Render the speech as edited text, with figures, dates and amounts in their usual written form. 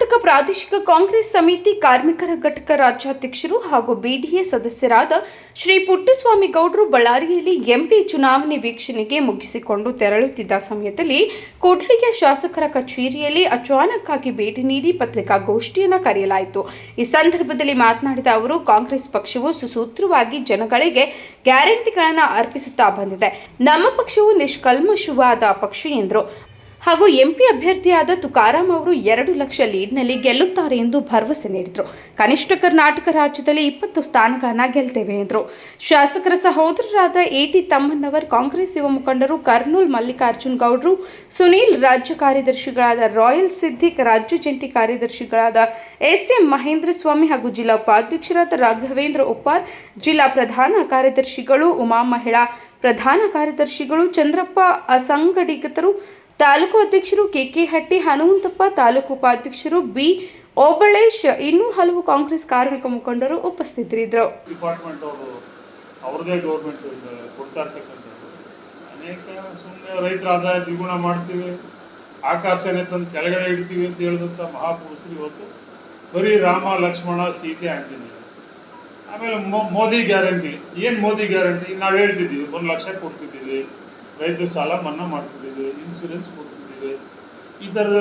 ಕರ್ನಾಟಕ ಪ್ರಾದೇಶಿಕ ಕಾಂಗ್ರೆಸ್ ಸಮಿತಿ ಕಾರ್ಮಿಕರ ಘಟಕ ರಾಜ್ಯಾಧ್ಯಕ್ಷರು ಹಾಗೂ ಬಿಡಿಎ ಸದಸ್ಯರಾದ ಶ್ರೀ ಪುಟ್ಟಸ್ವಾಮಿ ಗೌಡರು ಬಳ್ಳಾರಿಯಲ್ಲಿ ಎಂಪಿ ಚುನಾವಣೆ ವೀಕ್ಷಣೆಗೆ ಮುಗಿಸಿಕೊಂಡು ತೆರಳುತ್ತಿದ್ದ ಸಮಯದಲ್ಲಿ ಕೂಡ್ಲಿಗೆ ಶಾಸಕರ ಕಚೇರಿಯಲ್ಲಿ ಅಚಾನಕ್ ಆಗಿ ಭೇಟಿ ನೀಡಿ ಪತ್ರಿಕಾಗೋಷ್ಠಿಯನ್ನು ಕರೆಯಲಾಯಿತು. ಈ ಸಂದರ್ಭದಲ್ಲಿ ಮಾತನಾಡಿದ ಅವರು, ಕಾಂಗ್ರೆಸ್ ಪಕ್ಷವು ಸುಸೂತ್ರವಾಗಿ ಜನಗಳಿಗೆ ಗ್ಯಾರಂಟಿಗಳನ್ನು ಅರ್ಪಿಸುತ್ತಾ ಬಂದಿದೆ. ನಮ್ಮ ಪಕ್ಷವು ನಿಷ್ಕಲ್ಮಶವಾದ ಪಕ್ಷ ಎಂದರು. ಹಾಗೂ ಎಂಪಿ ಅಭ್ಯರ್ಥಿಯಾದ ತುಕಾರಾಂ ಅವರು 2 ಲಕ್ಷ ಲೀಡ್ನಲ್ಲಿ ಗೆಲ್ಲುತ್ತಾರೆ ಎಂದು ಭರವಸೆ ನೀಡಿದರು. ಕನಿಷ್ಠ ಕರ್ನಾಟಕ ರಾಜ್ಯದಲ್ಲಿ 20 ಸ್ಥಾನಗಳನ್ನು ಗೆಲ್ತೇವೆ ಎಂದರು. ಶಾಸಕರ ಸಹೋದರರಾದ ಎಟಿ ತಮ್ಮಣ್ಣವರ್, ಕಾಂಗ್ರೆಸ್ ಯುವ ಮುಖಂಡರು ಕರ್ನೂಲ್ ಮಲ್ಲಿಕಾರ್ಜುನ್ ಗೌಡ್ರು, ಸುನೀಲ್, ರಾಜ್ಯ ಕಾರ್ಯದರ್ಶಿಗಳಾದ ರಾಯಲ್ ಸಿದ್ದಿಕ್, ರಾಜ್ಯ ಜಂಟಿ ಕಾರ್ಯದರ್ಶಿಗಳಾದ ಎಸ್ಎಂ ಮಹೇಂದ್ರ ಸ್ವಾಮಿ ಹಾಗೂ ಜಿಲ್ಲಾ ಉಪಾಧ್ಯಕ್ಷರಾದ ರಾಘವೇಂದ್ರ ಉಪ್ಪಾರ್, ಜಿಲ್ಲಾ ಪ್ರಧಾನ ಕಾರ್ಯದರ್ಶಿಗಳು, ಉಮಾ ಮಹಿಳಾ ಪ್ರಧಾನ ಕಾರ್ಯದರ್ಶಿಗಳು, ಚಂದ್ರಪ್ಪ ಅಸಂಗಡಿಗತರು, ತಾಲೂಕು ಅಧ್ಯಕ್ಷರು ಕೆಕೆ ಹಟ್ಟಿ, ಹನುಮಂತಪ್ಪ, ತಾಲೂಕು ಉಪಾಧ್ಯಕ್ಷರು ಬಿ ಓಬಳೇಶ್, ಇನ್ನೂ ಹಲವು ಕಾಂಗ್ರೆಸ್ ಕಾರ್ಮಿಕ ಮುಖಂಡರು ಉಪಸ್ಥಿತರಿದ್ದರು. ಡಿಪಾರ್ಟ್ಮೆಂಟ್ ಅವರು ಅವರದೇ ಗೌರ್ಮೆಂಟ್ ಕೊಡ್ತಾ ಇರ್ತಕ್ಕಂಥದ್ದು ಅನೇಕ ಸುಮ್ಮನೆ ರೈತರ ಆದಾಯ ದ್ವಿಗುಣ ಮಾಡ್ತೀವಿ, ಆಕಾಶನೇ ತಂದು ಕೆಳಗಡೆ ಇಡ್ತೀವಿ ಅಂತ ಹೇಳಿದಂಥ ಮಹಾಪುರುಷರು ಇವತ್ತು ಬರೀ ರಾಮ ಲಕ್ಷ್ಮಣ ಸೀತೆ ಆಂಜನೇಯ. ಆಮೇಲೆ ಮೋದಿ ಗ್ಯಾರಂಟಿ. ಏನು ಮೋದಿ ಗ್ಯಾರಂಟಿ? ನಾವು ಹೇಳ್ತಿದ್ದೀವಿ 1 ಲಕ್ಷ ಕೊಡ್ತಿದ್ದೀವಿ, ರೈತರ ಸಾಲ ಮನ್ನಾ ಮಾಡ್ತಿದ್ದೀವಿ, ಇನ್ಶೂರೆನ್ಸ್ ಕೊಡ್ತಿದ್ದೀವಿ, ಈ ಥರದ